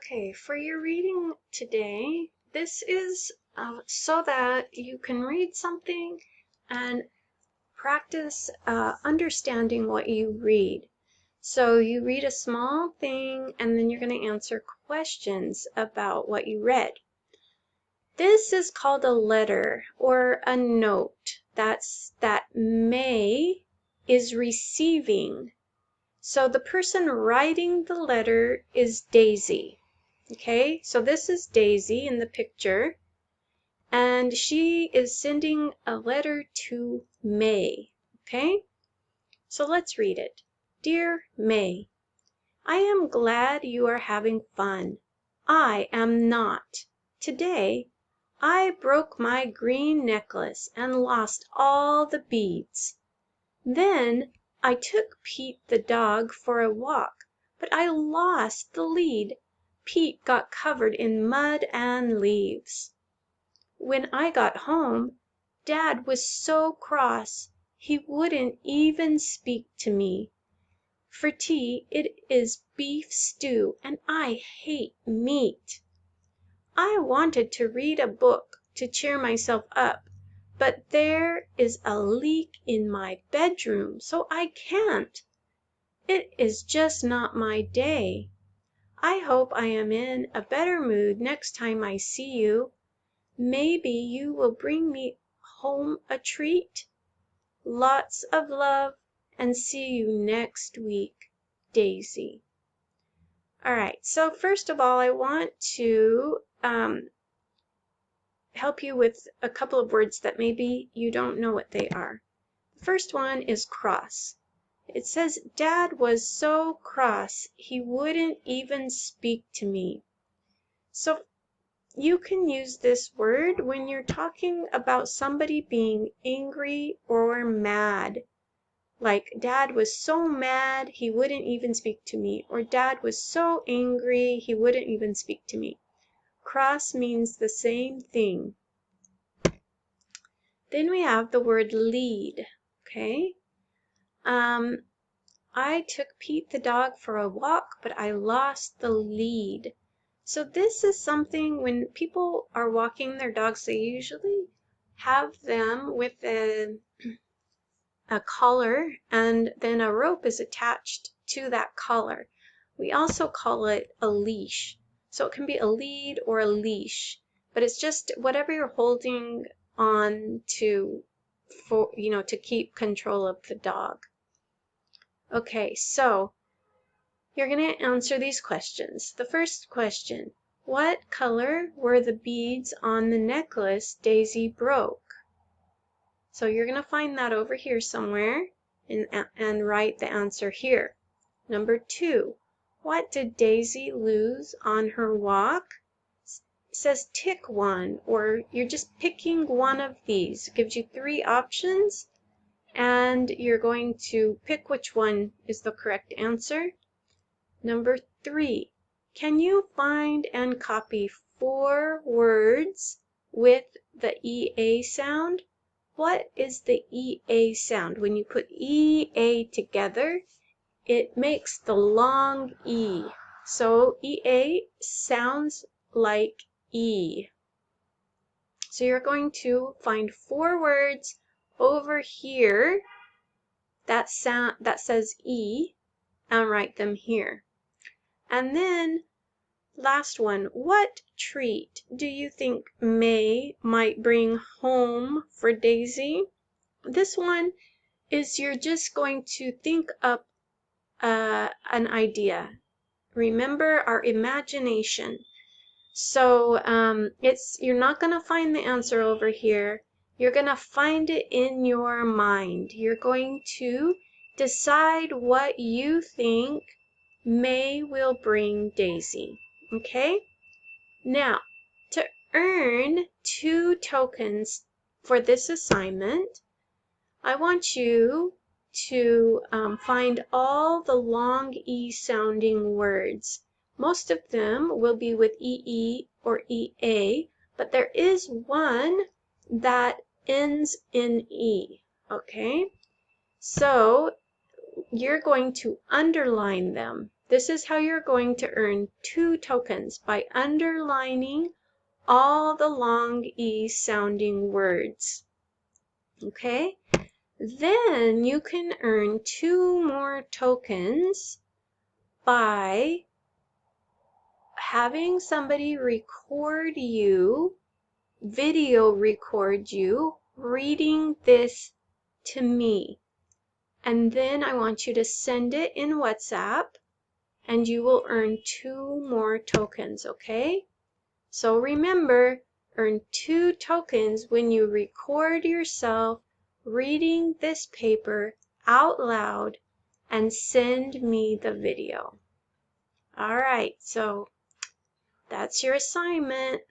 Okay, for your reading today, this is so that you can read something and practice understanding what you read. So you read a small thing and then you're going to answer questions about what you read. This is called a letter or a note. That May is receiving. So the person writing the letter is Daisy. Okay, so this is Daisy in the picture, and she is sending a letter to May. Okay, so let's read it. Dear May, I am glad you are having fun. I am not. Today, I broke my green necklace and lost all the beads. Then I took Pete the dog for a walk, but I lost the lead. Pete got covered in mud and leaves. When I got home, Dad was so cross he wouldn't even speak to me. For tea it is beef stew, and I hate meat. I wanted to read a book to cheer myself up, but there is a leak in my bedroom, so I can't. It is just not my day. I hope I am in a better mood next time I see you. Maybe you will bring me home a treat. Lots of love, and see you next week, Daisy. All right, so first of all, I want to help you with a couple of words that maybe you don't know what they are. The first one is cross. It says, Dad was so cross, he wouldn't even speak to me. So you can use this word when you're talking about somebody being angry or mad. Like, Dad was so mad, he wouldn't even speak to me. Or Dad was so angry, he wouldn't even speak to me. Cross means the same thing. Then we have the word lead, okay? I took Pete the dog for a walk, but I lost the lead. So this is something when people are walking their dogs, they usually have them with a collar, and then a rope is attached to that collar. We also call it a leash. So it can be a lead or a leash, but it's just whatever you're holding on to to keep control of the dog. Okay, so you're going to answer these questions. The first question, what color were the beads on the necklace Daisy broke? So you're going to find that over here somewhere and write the answer here. Number 2, what did Daisy lose on her walk? It says tick one, or you're just picking one of these. It gives you 3 options, and you're going to pick which one is the correct answer. Number 3, can you find and copy 4 words with the EA sound? What is the EA sound? When you put EA together, it makes the long E. So EA sounds like E. So you're going to find 4 words over here that says E and write them here. And then last one, what treat do you think May might bring home for Daisy? This one is you're just going to think up an idea. Remember our imagination. So you're not going to find the answer over here. You're going to find it in your mind. You're going to decide what you think May will bring Daisy. Okay? Now, to earn 2 tokens for this assignment, I want you to find all the long E sounding words. Most of them will be with EE or EA, but there is one that ends in E, okay? So you're going to underline them. This is how you're going to earn 2 tokens, by underlining all the long E sounding words. Okay? Then you can earn 2 more tokens by having somebody record you, video record you, reading this to me. And then I want you to send it in WhatsApp, and you will earn 2 more tokens, okay? So remember, earn 2 tokens when you record yourself reading this paper out loud and send me the video. All right, so that's your assignment.